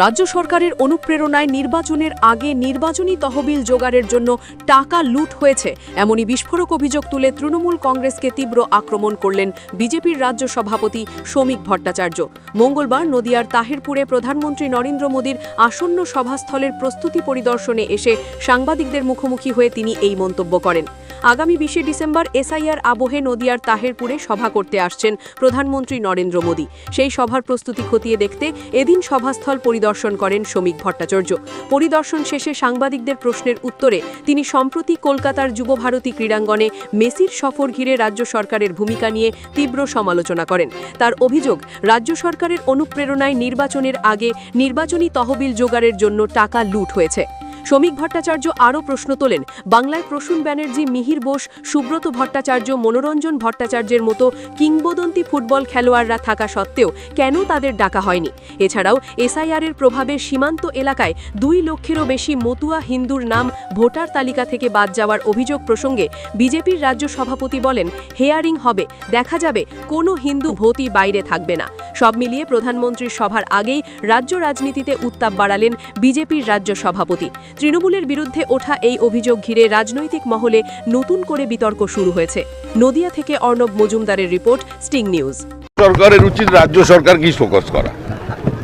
রাজ্য সরকারের অনুপ্রেরণায় নির্বাচনের আগে নির্বাচনী তহবিল জোগাড়ের জন্য টাকা লুট হয়েছে এমনই বিস্ফোরক অভিযোগ তুলে তৃণমূল কংগ্রেসকে তীব্র আক্রমণ করলেন বিজেপির রাজ্য সভাপতি শ্রমিক ভট্টাচার্য। মঙ্গলবার নদিয়ার তাহিরপুরে প্রধানমন্ত্রী নরেন্দ্র মোদীর আসন্ন সভাস্থলের প্রস্তুতি পরিদর্শনে এসে সাংবাদিকদের মুখোমুখি হয়ে তিনি এই মন্তব্য করেন। আগামী 20 ডিসেম্বর এসআইআর আবহে নদিয়ার তাহিরপুরে সভা করতে আসছেন প্রধানমন্ত্রী নরেন্দ্র মোদী। সেই সভার প্রস্তুতি খতিয়ে দেখতে এদিন সভাস্থল পরিদর্শন করেন শ্রমিক ভট্টাচার্য। পরিদর্শন শেষে সাংবাদিকদের প্রশ্নের উত্তরে তিনি সম্প্রতি কলকাতার যুবভারতী ক্রীড়াঙ্গনে মেসির সফর ঘিরে রাজ্য সরকারের ভূমিকা নিয়ে তীব্র সমালোচনা করেন। তার অভিযোগ, রাজ্য সরকারের অনুপ্রেরণায় নির্বাচনের আগে নির্বাচনী তহবিল জোগাড়ের জন্য টাকা লুট হয়েছে। শ্রমিক ভট্টাচার্য আরও প্রশ্ন তোলেন, বাংলায় প্রসূন ব্যানার্জি, মিহির বোস, সুব্রত ভট্টাচার্য, মনোরঞ্জন ভট্টাচার্যের মতো কিংবদন্তি ফুটবল খেলোয়াড়রা থাকা সত্ত্বেও কেন তাদের ডাকা হয়নি? এছাড়াও এসআইআরের প্রভাবে সীমান্ত এলাকায় 2 লক্ষেরও বেশি মতুয়া হিন্দুর নাম ভোটার তালিকা থেকে বাদ যাওয়ার অভিযোগ প্রসঙ্গে বিজেপির রাজ্য সভাপতি বলেন, হেয়ারিং হবে, দেখা যাবে কোনো হিন্দু ভোটই বাইরে থাকবে না। সব মিলিয়ে প্রধানমন্ত্রীর সভার আগেই রাজ্য রাজনীতিতে উত্তাপ বাড়ালেন বিজেপির রাজ্য সভাপতি। তৃণমূলের বিরুদ্ধে ওঠা এই অভিযোগ ঘিরে রাজনৈতিক মহলে নতুন করে বিতর্ক শুরু হয়েছে। নদিয়া থেকে অর্ণব মজুমদারের রিপোর্ট, স্টিং নিউজ। সরকারের উচিত রাজ্য সরকারকে ফোকাস করা,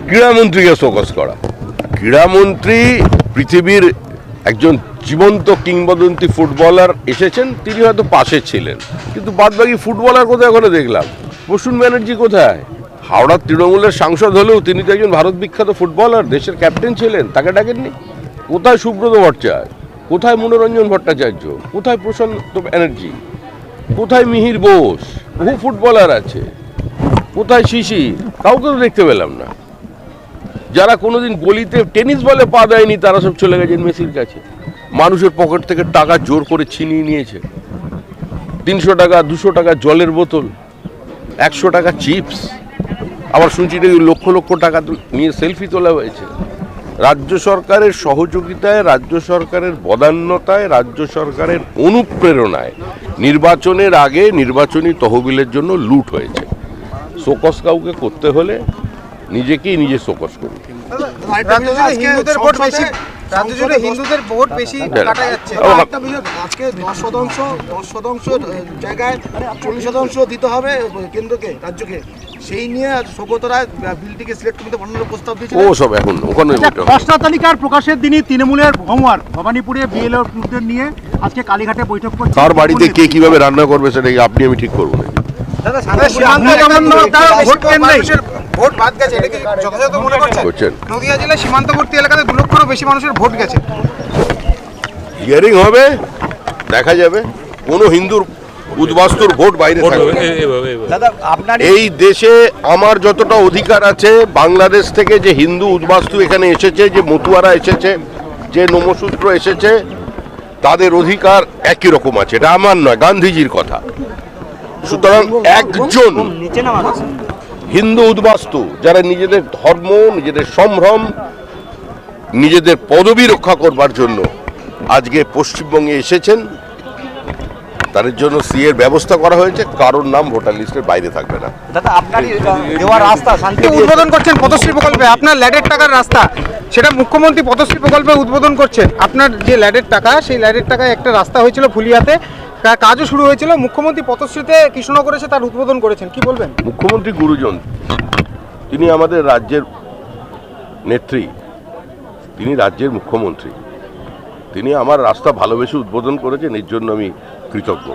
ক্রীড়ামন্ত্রীকে ফোকাস করা। ক্রীড়ামন্ত্রী পৃথিবীর একজন জীবন্ত কিংবদন্তি ফুটবলার এসেছেন, তিনি হয়তো পাশে ছিলেন, কিন্তু বাদবাকি ফুটবলার কোথায় এখনো দেখলাম? প্রসূন ব্যানার্জি কোথায়? হাওড়ার তৃণমূলের সাংসদ হলেও তিনি তো একজন ভারত বিখ্যাত ফুটবলার, দেশের ক্যাপ্টেন ছিলেন, তাকে ডাকেননি। কোথায় সুব্রত ভট্টাচার্য? কোথায় মনোরঞ্জন ভট্টাচার্য? কোথায় প্রশান্ত ব্যানার্জি? কোথায় মিহির বোস? বহু ফুটবলার আছে। কোথায় শিশির? কাউকে তো দেখতে পেলাম না। যারা কোনোদিন গলিতে টেনিস বলে পা দেয়নি তারা সব চলে গেছেন মেসির কাছে। মানুষের পকেট থেকে টাকা জোর করে ছিনিয়ে নিয়েছে। 300 টাকা, 200 টাকা জলের বোতল, 100 টাকা চিপস, আবার শুনছি লক্ষ লক্ষ টাকা নিয়ে সেলফি তোলা হয়েছে। রাজ্য সরকারের সহযোগিতায়, রাজ্য সরকারের বদান্যতায়, রাজ্য সরকারের অনুপ্রেরণায় নির্বাচনের আগে নির্বাচনী তহবিলের জন্য লুট হয়েছে। শোকস কাউকে করতে হলে নিজেকেই নিজে শোকস করুন। হিন্দুদের ভোট বেশি কাটা যাচ্ছে। আজকে 10% জায়গায় 40% দিতে হবে কেন্দ্রকে, রাজ্যকে। সেই নিয়ে সুব্রত রায় বিলটিকে সিলেক্ট করতে বানানোর প্রস্তাব দিয়েছে। ও সব এখন ওখানে খসড়া তালিকার প্রকাশের দিনই তৃণমূলের হোমওয়ার্ক ভবানীপুরে বিএলওদের নিয়ে আজকে কালীঘাটে বৈঠক করছে। কার বাড়িতে কে কিভাবে রান্না করবে সেটা আপনি আমি ঠিক করবো না। ভোট বাদ গেছে, এটা কি যথাযথ মনে করছেন? নদিয়া জেলায় সীমান্তবর্তী এলাকাতে 2 লক্ষেরও বেশি মানুষের ভোট গেছে। হিয়ারিং হবে, দেখা যাবে কোন হিন্দুর উদ্বাস্তুর ভোট বাইরে থাকবে। এই দেশে আমার যতটা অধিকার আছে, বাংলাদেশ থেকে যে হিন্দু উদ্বাস্তু এখানে এসেছে, যে মতুয়ারা এসেছে, যে নমশূদ্র এসেছে, তাদের অধিকার একই রকম আছে। এটা আমার নয়, গান্ধীজির কথা। সুতরাং একজন হিন্দু উদ্বাস্তু যারা নিজেদের ধর্ম, নিজেদের সম্ভ্রম, নিজেদের পদবি রক্ষা করবার জন্য আজকে পশ্চিমবঙ্গে এসেছেন, তাদের জন্য সিএর ব্যবস্থা করা হয়েছে। কারোর নাম ভোটার লিস্টের বাইরে থাকবে না। দাদা, আপনার দেওয়া রাস্তা শান্তি উদ্বোধন করছেন পদশ্রী প্রকল্পে, আপনার ল্যাডের টাকার রাস্তা, সেটা মুখ্যমন্ত্রী পদশ্রী প্রকল্পে উদ্বোধন করছেন। আপনার যে ল্যাডের টাকা, সেই ল্যাডের টাকায় একটা রাস্তা হয়েছিল ফুলিয়াতে, কাজও শুরু হয়েছিল। মুখ্যমন্ত্রী পদশ্রীতে কৃষ্ণনগরে এসে তার উদ্বোধন করেছেন, কি বলবেন? মুখ্যমন্ত্রী গুরুজন, তিনি আমাদের রাজ্যের নেত্রী, তিনি রাজ্যের মুখ্যমন্ত্রী, তিনি আমার রাস্তা ভালোবেসে উদ্বোধন করেছেন, এর জন্য আমি কৃতজ্ঞ।